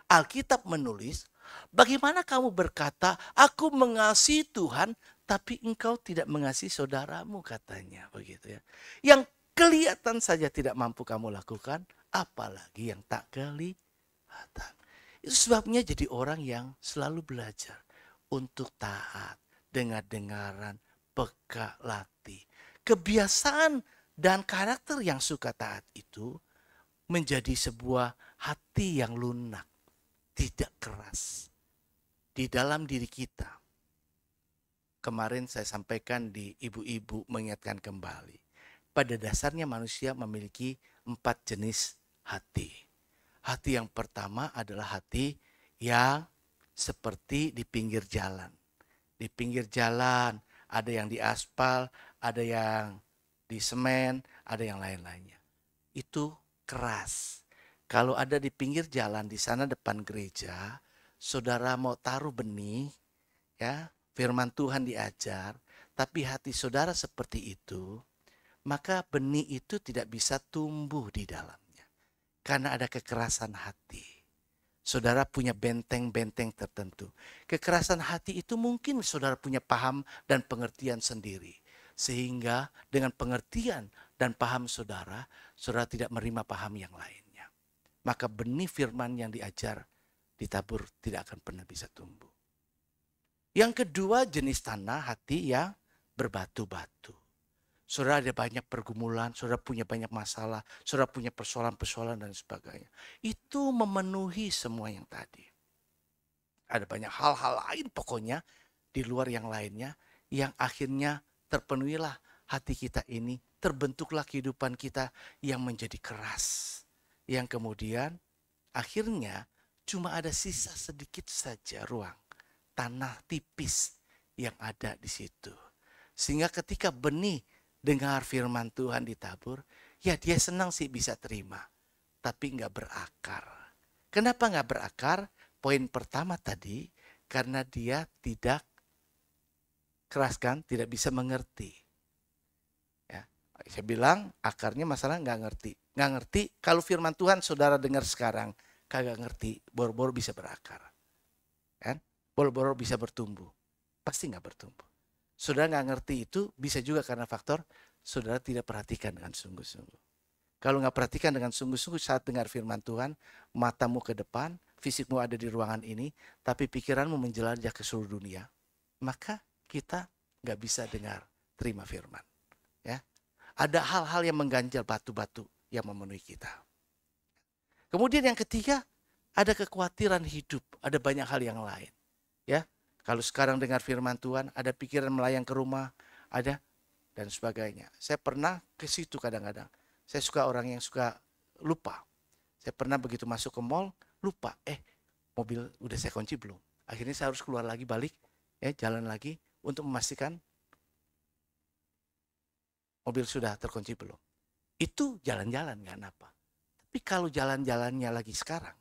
Alkitab menulis, bagaimana kamu berkata, aku mengasihi Tuhan, tapi engkau tidak mengasihi saudaramu katanya. Begitu ya. Yang kelihatan saja tidak mampu kamu lakukan, apalagi yang tak kelihatan. Itu sebabnya jadi orang yang selalu belajar untuk taat, dengar-dengaran, peka, latih. Kebiasaan dan karakter yang suka taat itu menjadi sebuah hati yang lunak, tidak keras di dalam diri kita. Kemarin saya sampaikan di ibu-ibu mengingatkan kembali. Pada dasarnya manusia memiliki 4 jenis hati. Hati yang pertama adalah hati yang seperti di pinggir jalan. Di pinggir jalan ada yang di aspal, ada yang di semen, ada yang lain-lainnya. Itu keras. Kalau ada di pinggir jalan di sana depan gereja, saudara mau taruh benih, ya, firman Tuhan diajar, tapi hati saudara seperti itu, maka benih itu tidak bisa tumbuh di dalamnya. Karena ada kekerasan hati. Saudara punya benteng-benteng tertentu. Kekerasan hati itu mungkin saudara punya paham dan pengertian sendiri. Sehingga dengan pengertian dan paham saudara, saudara tidak menerima paham yang lainnya. Maka benih firman yang diajar, ditabur tidak akan pernah bisa tumbuh. Yang kedua jenis tanah hati yang berbatu-batu. Saudara ada banyak pergumulan, saudara punya banyak masalah, saudara punya persoalan-persoalan dan sebagainya. Itu memenuhi semua yang tadi. Ada banyak hal-hal lain pokoknya di luar yang lainnya yang akhirnya terpenuhilah hati kita ini, terbentuklah kehidupan kita yang menjadi keras. Yang kemudian akhirnya cuma ada sisa sedikit saja ruang, tanah tipis yang ada di situ. Sehingga ketika benih dengar firman Tuhan ditabur, ya dia senang sih bisa terima. Tapi nggak berakar. Kenapa nggak berakar? Poin pertama tadi, karena dia tidak keras kan, tidak bisa mengerti. Ya, saya bilang akarnya masalah nggak ngerti. Nggak ngerti, kalau firman Tuhan saudara dengar sekarang, kagak ngerti, boro-boro bisa berakar. Kan? Boro-boro bisa bertumbuh. Pasti nggak bertumbuh. Saudara nggak ngerti itu bisa juga karena faktor saudara tidak perhatikan dengan sungguh-sungguh. Kalau nggak perhatikan dengan sungguh-sungguh saat dengar firman Tuhan, matamu ke depan, fisikmu ada di ruangan ini, tapi pikiranmu menjelajah ke seluruh dunia, maka kita nggak bisa dengar, terima firman. Ya, ada hal-hal yang mengganjal batu-batu yang memenuhi kita. Kemudian yang ketiga, ada kekhawatiran hidup, ada banyak hal yang lain. Ya. Kalau sekarang dengar firman Tuhan, ada pikiran melayang ke rumah, ada dan sebagainya. Saya pernah ke situ kadang-kadang. Saya suka orang yang suka lupa. Saya pernah begitu masuk ke mall, lupa. Mobil udah saya kunci belum? Akhirnya saya harus keluar lagi, balik, ya, jalan lagi untuk memastikan mobil sudah terkunci belum. Itu jalan-jalan nggak apa. Tapi kalau jalan-jalannya lagi sekarang,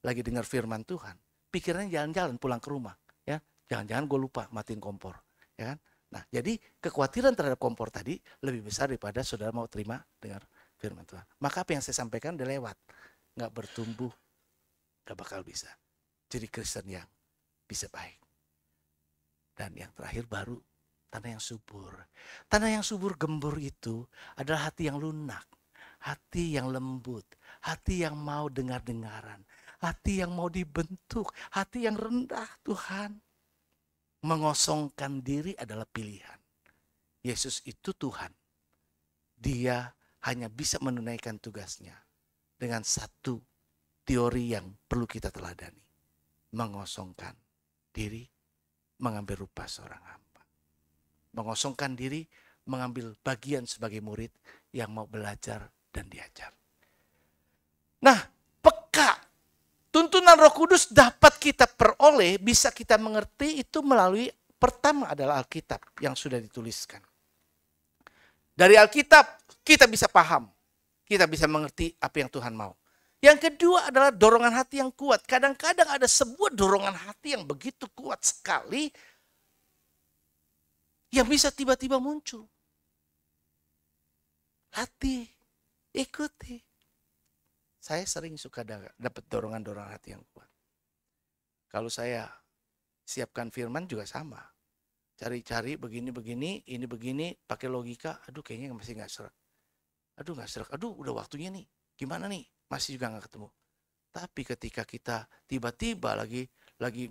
lagi dengar firman Tuhan, pikirannya jalan-jalan pulang ke rumah, ya. Jangan-jangan gue lupa matiin kompor, ya kan? Nah, jadi kekhawatiran terhadap kompor tadi lebih besar daripada saudara mau terima dengar firman Tuhan. Maka apa yang saya sampaikan udah lewat, nggak bertumbuh, nggak bakal bisa. Jadi Kristen yang bisa baik. Dan yang terakhir baru tanah yang subur. Tanah yang subur gembur itu adalah hati yang lunak, hati yang lembut, hati yang mau dengar-dengaran, hati yang mau dibentuk, hati yang rendah Tuhan. Mengosongkan diri adalah pilihan. Yesus itu Tuhan. Dia hanya bisa menunaikan tugasnya dengan satu teori yang perlu kita teladani. Mengosongkan diri, mengambil rupa seorang hamba. Mengosongkan diri, mengambil bagian sebagai murid yang mau belajar dan diajar. Nah, peka tuntunan Roh Kudus dapat kita peroleh, bisa kita mengerti itu melalui pertama adalah Alkitab yang sudah dituliskan. Dari Alkitab kita bisa paham, kita bisa mengerti apa yang Tuhan mau. Yang kedua adalah dorongan hati yang kuat. Kadang-kadang ada sebuah dorongan hati yang begitu kuat sekali yang bisa tiba-tiba muncul. Latih, ikuti. Saya sering suka dapat dorongan-dorongan hati yang kuat. Kalau saya siapkan firman juga sama. Cari-cari begini-begini, ini begini, pakai logika. Aduh kayaknya masih nggak serak. Aduh udah waktunya nih. Gimana nih? Masih juga nggak ketemu. Tapi ketika kita tiba-tiba lagi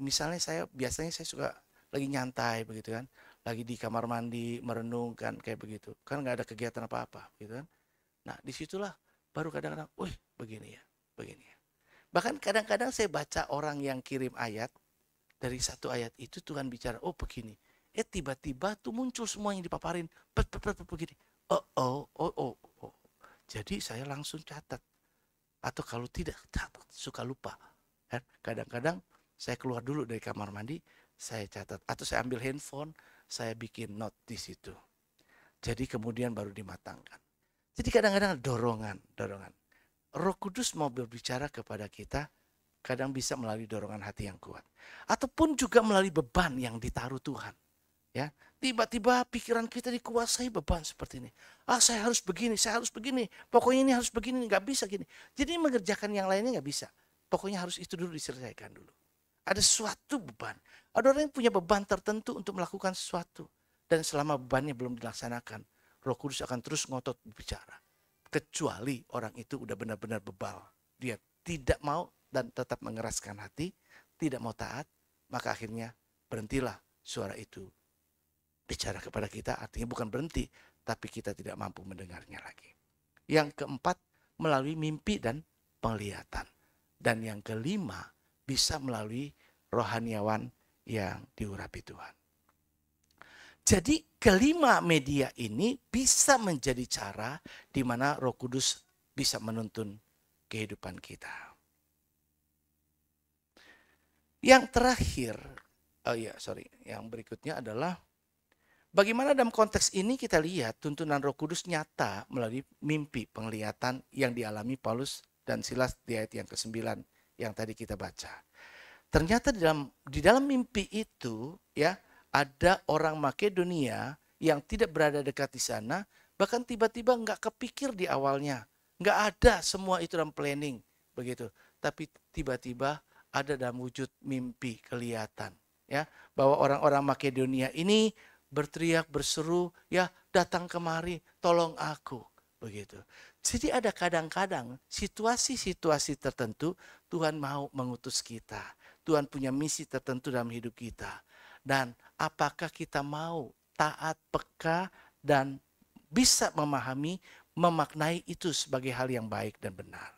misalnya biasanya saya suka lagi nyantai begitu kan. Lagi di kamar mandi, merenungkan kayak begitu. Kan nggak ada kegiatan apa-apa gitu kan. Nah disitulah baru kadang-kadang, begini ya. Bahkan kadang-kadang saya baca orang yang kirim ayat, dari satu ayat itu Tuhan bicara, begini. Tiba-tiba tuh muncul semua yang dipaparin, begini. Oh. Jadi saya langsung catat. Atau kalau tidak, catat, suka lupa. Kadang-kadang saya keluar dulu dari kamar mandi, saya catat. Atau saya ambil handphone, saya bikin note di situ. Jadi kemudian baru dimatangkan. Jadi kadang-kadang dorongan. Roh Kudus mau berbicara kepada kita, kadang bisa melalui dorongan hati yang kuat. Ataupun juga melalui beban yang ditaruh Tuhan. Ya, tiba-tiba pikiran kita dikuasai beban seperti ini. Saya harus begini. Pokoknya ini harus begini, nggak bisa gini. Jadi mengerjakan yang lainnya nggak bisa. Pokoknya harus itu dulu diselesaikan dulu. Ada suatu beban. Ada orang yang punya beban tertentu untuk melakukan sesuatu. Dan selama bebannya belum dilaksanakan, Roh Kudus akan terus ngotot bicara. Kecuali orang itu udah benar-benar bebal. Dia tidak mau dan tetap mengeraskan hati, tidak mau taat, maka akhirnya berhentilah suara itu bicara kepada kita. Artinya bukan berhenti, tapi kita tidak mampu mendengarnya lagi. Yang keempat, melalui mimpi dan penglihatan. Dan yang kelima, bisa melalui rohaniawan yang diurapi Tuhan. Jadi kelima media ini bisa menjadi cara di mana Roh Kudus bisa menuntun kehidupan kita. Yang terakhir, yang berikutnya adalah bagaimana dalam konteks ini kita lihat tuntunan Roh Kudus nyata melalui mimpi penglihatan yang dialami Paulus dan Silas di ayat yang ke-9 yang tadi kita baca. Ternyata di dalam mimpi itu ya, ada orang Makedonia yang tidak berada dekat di sana, bahkan tiba-tiba nggak kepikir di awalnya, nggak ada semua itu dalam planning begitu, tapi tiba-tiba ada dalam wujud mimpi kelihatan, ya, bahwa orang-orang Makedonia ini berteriak berseru, ya datang kemari, tolong aku, begitu. Jadi ada kadang-kadang situasi-situasi tertentu Tuhan mau mengutus kita, Tuhan punya misi tertentu dalam hidup kita. Dan apakah kita mau taat, peka, dan bisa memahami, memaknai itu sebagai hal yang baik dan benar.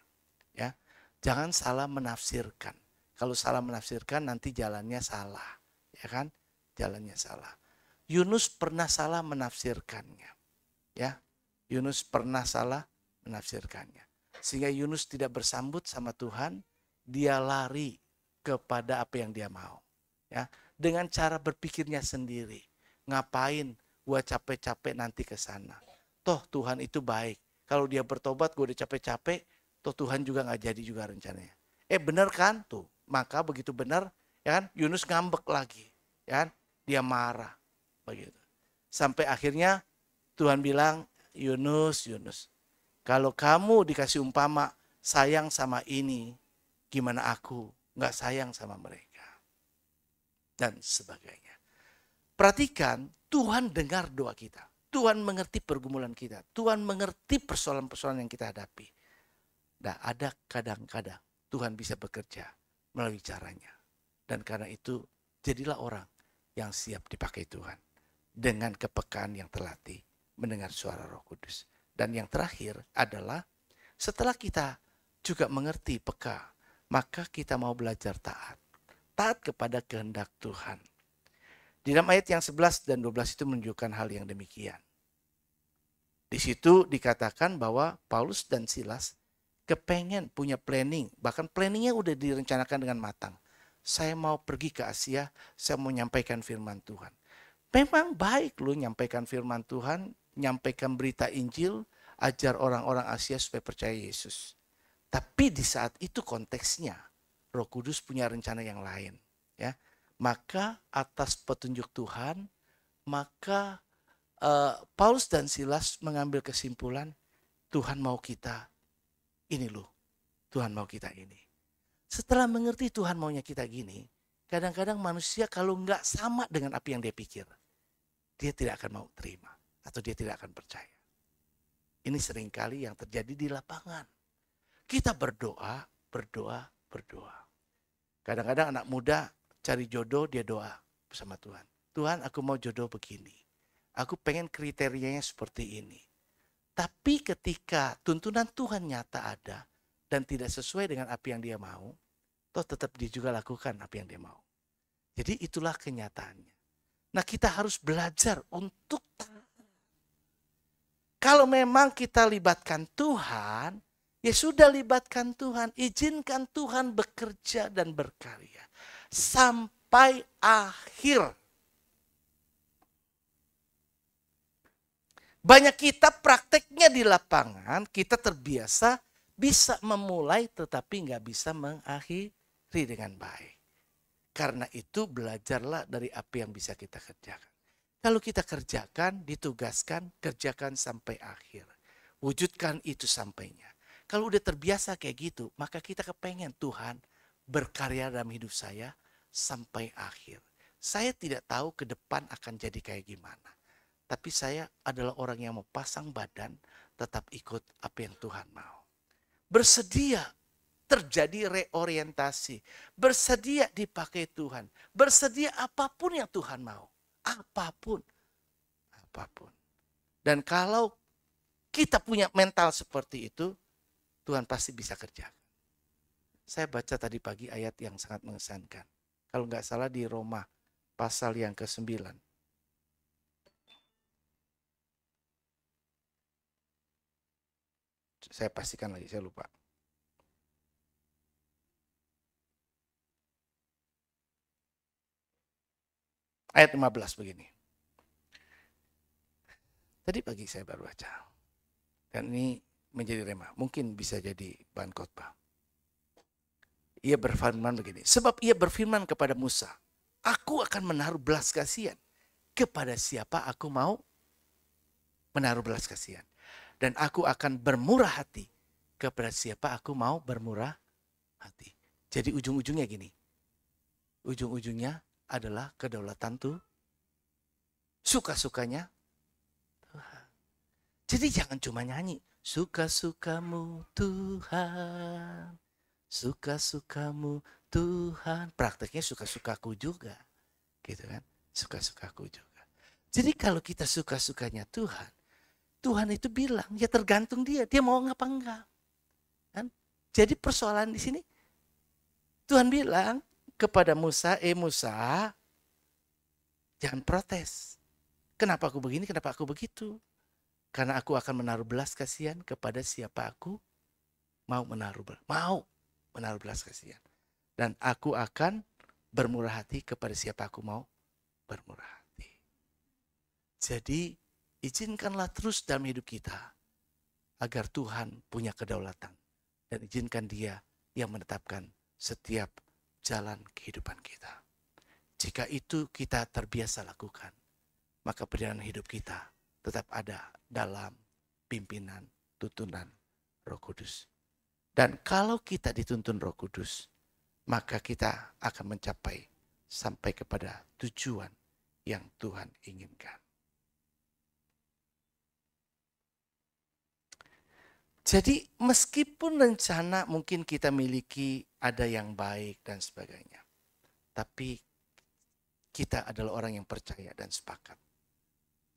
Ya, jangan salah menafsirkan. Kalau salah menafsirkan nanti jalannya salah, ya kan? Jalannya salah. Yunus pernah salah menafsirkannya, ya. Yunus pernah salah menafsirkannya, sehingga Yunus tidak bersambut sama Tuhan. Dia lari kepada apa yang dia mau. Ya, dengan cara berpikirnya sendiri. Ngapain gua capek-capek nanti ke sana? Toh Tuhan itu baik. Kalau dia bertobat, gue udah capek-capek, toh Tuhan juga nggak jadi juga rencananya. Bener kan? Tuh, maka begitu benar, ya kan? Yunus ngambek lagi, ya kan? Dia marah, begitu. Sampai akhirnya Tuhan bilang, Yunus, Yunus, kalau kamu dikasih umpama sayang sama ini, gimana aku nggak sayang sama mereka? Dan sebagainya. Perhatikan, Tuhan dengar doa kita. Tuhan mengerti pergumulan kita. Tuhan mengerti persoalan-persoalan yang kita hadapi. Dan ada kadang-kadang Tuhan bisa bekerja melalui caranya. Dan karena itu, jadilah orang yang siap dipakai Tuhan. Dengan kepekaan yang terlatih mendengar suara Roh Kudus. Dan yang terakhir adalah setelah kita juga mengerti peka, maka kita mau belajar taat. Taat kepada kehendak Tuhan. Di dalam ayat yang 11 dan 12 itu menunjukkan hal yang demikian. Di situ dikatakan bahwa Paulus dan Silas kepengen punya planning. Bahkan planningnya udah direncanakan dengan matang. Saya mau pergi ke Asia, saya mau menyampaikan firman Tuhan. Memang baik loh nyampaikan firman Tuhan, nyampaikan berita Injil, ajar orang-orang Asia supaya percaya Yesus. Tapi di saat itu konteksnya, Roh Kudus punya rencana yang lain. Ya. Maka atas petunjuk Tuhan, maka Paulus dan Silas mengambil kesimpulan, Tuhan mau kita ini loh, Tuhan mau kita ini. Setelah mengerti Tuhan maunya kita gini, kadang-kadang manusia kalau nggak sama dengan apa yang dia pikir, dia tidak akan mau terima atau dia tidak akan percaya. Ini seringkali yang terjadi di lapangan. Kita berdoa, berdoa, berdoa. Kadang-kadang anak muda cari jodoh, dia doa bersama Tuhan. Tuhan, aku mau jodoh begini. Aku pengen kriterianya seperti ini. Tapi ketika tuntunan Tuhan nyata ada dan tidak sesuai dengan apa yang dia mau, toh tetap dia juga lakukan apa yang dia mau. Jadi itulah kenyataannya. Nah, kita harus belajar untuk taat. Kalau memang kita libatkan Tuhan, ya sudah libatkan Tuhan, izinkan Tuhan bekerja dan berkarya sampai akhir. Banyak kita prakteknya di lapangan, kita terbiasa bisa memulai tetapi nggak bisa mengakhiri dengan baik. Karena itu belajarlah dari apa yang bisa kita kerjakan. Kalau kita kerjakan, ditugaskan, kerjakan sampai akhir. Wujudkan itu sampainya. Kalau udah terbiasa kayak gitu, maka kita kepengen Tuhan berkarya dalam hidup saya sampai akhir. Saya tidak tahu ke depan akan jadi kayak gimana. Tapi saya adalah orang yang mau pasang badan, tetap ikut apa yang Tuhan mau. Bersedia terjadi reorientasi. Bersedia dipakai Tuhan. Bersedia apapun yang Tuhan mau. Apapun. Apapun. Dan kalau kita punya mental seperti itu, Tuhan pasti bisa kerjakan. Saya baca tadi pagi ayat yang sangat mengesankan. Kalau nggak salah di Roma pasal yang ke-9. Saya pastikan lagi, saya lupa. Ayat 15 begini. Tadi pagi saya baru baca. Dan ini menjadi rema. Mungkin bisa jadi bahan khotbah. Ia berfirman begini. Sebab ia berfirman kepada Musa. Aku akan menaruh belas kasihan. Kepada siapa aku mau menaruh belas kasihan. Dan aku akan bermurah hati. Kepada siapa aku mau bermurah hati. Jadi ujung-ujungnya gini. Ujung-ujungnya adalah kedaulatan Tuhan. Suka-sukanya Tuhan. Jadi jangan cuma nyanyi. Suka-sukamu Tuhan. Suka-sukamu Tuhan. Prakteknya suka-sukaku juga. Gitu kan. Suka-sukaku juga. Jadi kalau kita suka-sukanya Tuhan. Tuhan itu bilang ya tergantung dia. Dia mau ngapa enggak. Kan? Jadi persoalan di sini. Tuhan bilang kepada Musa. Musa. Jangan protes. Kenapa aku begini, kenapa aku begitu? Karena aku akan menaruh belas kasihan kepada siapa aku mau menaruh belas kasihan. Dan aku akan bermurah hati kepada siapa aku mau bermurah hati. Jadi izinkanlah terus dalam hidup kita agar Tuhan punya kedaulatan. Dan izinkan Dia yang menetapkan setiap jalan kehidupan kita. Jika itu kita terbiasa lakukan, maka perjalanan hidup kita tetap ada dalam pimpinan, tuntunan Roh Kudus. Dan kalau kita dituntun Roh Kudus, maka kita akan mencapai sampai kepada tujuan yang Tuhan inginkan. Jadi meskipun rencana mungkin kita miliki ada yang baik dan sebagainya, tapi kita adalah orang yang percaya dan sepakat.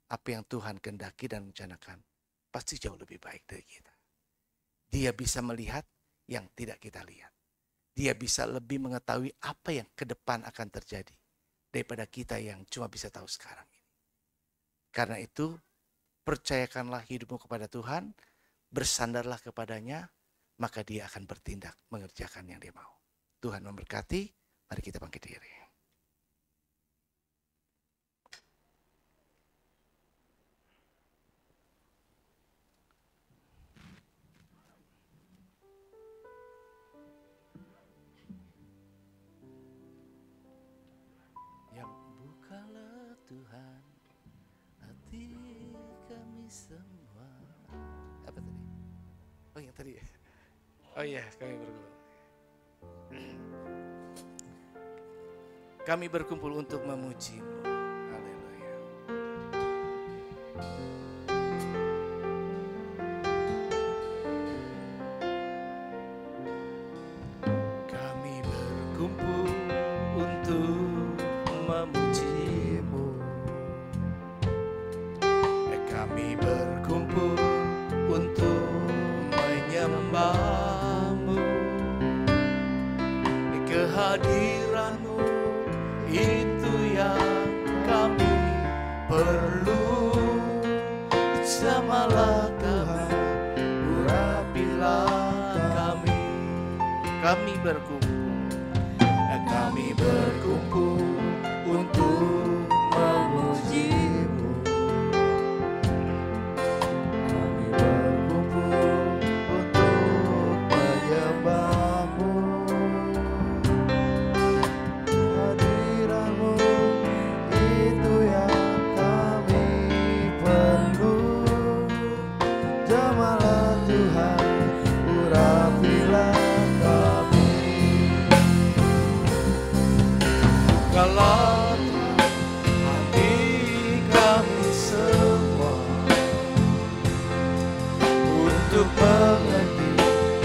Apa yang Tuhan kehendaki dan rencanakan pasti jauh lebih baik dari kita. Dia bisa melihat yang tidak kita lihat. Dia bisa lebih mengetahui apa yang ke depan akan terjadi daripada kita yang cuma bisa tahu sekarang ini. Karena itu, percayakanlah hidupmu kepada Tuhan, bersandarlah kepadanya, maka Dia akan bertindak mengerjakan yang Dia mau. Tuhan memberkati, mari kita bangkit diri. Tuhan, hati kami semua. Apa tadi? Oh yang tadi ya? Oh iya, kami berkumpul. Kami berkumpul untuk memuji-Mu. Haleluya. Kami berkumpul untuk memuji-Mu. Kami berkumpul untuk menyembah-Mu. Kehadiran-Mu itu yang kami perlu. Jamalah Tuhan, urapilah kami. Kami berkumpul untuk memuji-Mu. Kalau hati kami semua untuk mengerti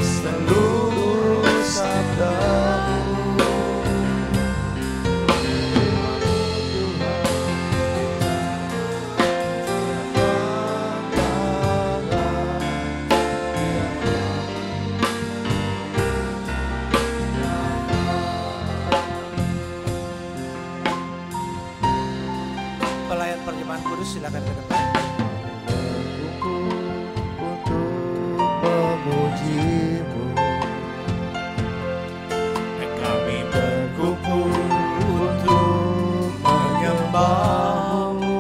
seluruh sabda-Mu. Perjamuan Kudus, silakan ke depan. Untuk memuji-Mu. Kami berkumpul untuk menyembah-Mu.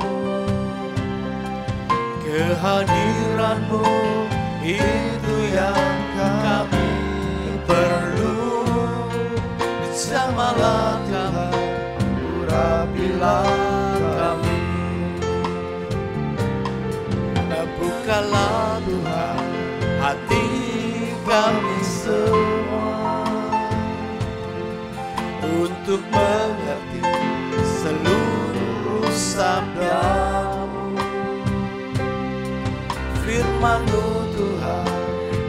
Kehadiran-Mu itu yang kami perlu. Jamalah Tuhan, urapilah kami. Bukalah Tuhan hati kami semua untuk mengerti seluruh sabda-Mu. Firman-Mu Tuhan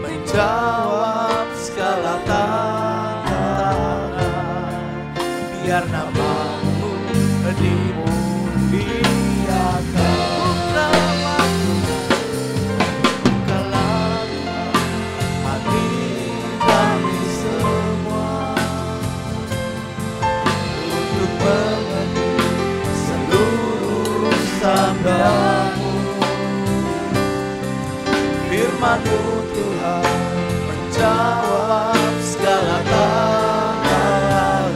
menjawab segala tantangan. Biar nama-Mu dimuliakan. Firman-Mu Tuhan menjawab segala tantangan.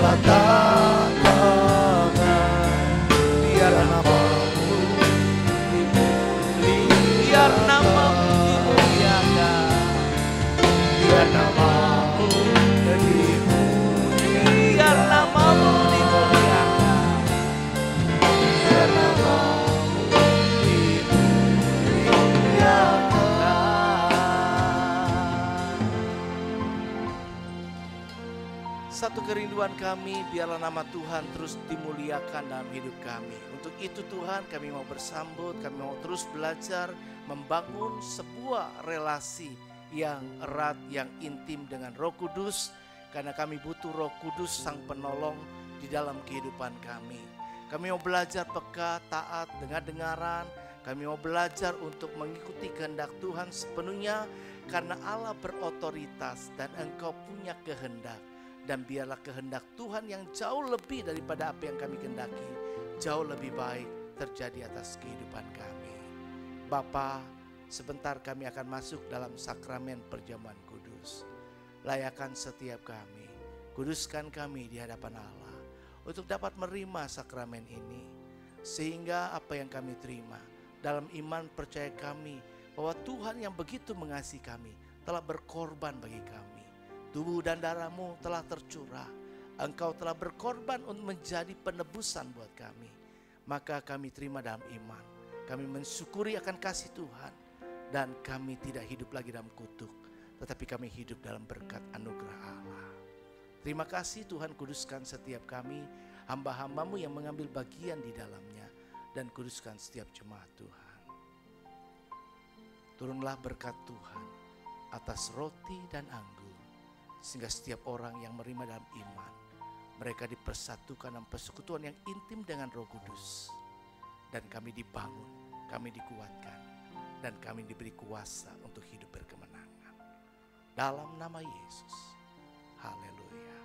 belakangan. Biar namamu biar namamu dimuliakan, biar namamu dimuliakan, biar namamu dimuliakan, biar namamu dimuliakan. Satu kerinduan kami, biarlah nama Tuhan terus dimuliakan dalam hidup kami. Untuk itu Tuhan, kami mau bersambut, kami mau terus belajar membangun sebuah relasi yang erat, yang intim dengan Roh Kudus. Karena kami butuh Roh Kudus Sang Penolong di dalam kehidupan kami. Kami mau belajar peka, taat, dengar-dengaran. Kami mau belajar untuk mengikuti kehendak Tuhan sepenuhnya. Karena Allah berotoritas dan Engkau punya kehendak. Dan biarlah kehendak Tuhan yang jauh lebih daripada apa yang kami kehendaki, jauh lebih baik terjadi atas kehidupan kami. Bapa, sebentar kami akan masuk dalam sakramen perjamuan kudus. Layakan setiap kami, kuduskan kami di hadapan Allah untuk dapat menerima sakramen ini. Sehingga apa yang kami terima, dalam iman percaya kami bahwa Tuhan yang begitu mengasihi kami telah berkorban bagi kami. Tubuh dan darah-Mu telah tercurah. Engkau telah berkorban untuk menjadi penebusan buat kami. Maka kami terima dalam iman. Kami mensyukuri akan kasih Tuhan. Dan kami tidak hidup lagi dalam kutuk, tetapi kami hidup dalam berkat anugerah Allah. Terima kasih Tuhan, kuduskan setiap kami, hamba-hamba-Mu yang mengambil bagian di dalamnya. Dan kuduskan setiap jemaat Tuhan. Turunlah berkat Tuhan atas roti dan anggur. Sehingga setiap orang yang menerima dalam iman, mereka dipersatukan dalam persekutuan yang intim dengan Roh Kudus. Dan kami dibangun, kami dikuatkan, dan kami diberi kuasa untuk hidup berkemenangan. Dalam nama Yesus. Haleluya.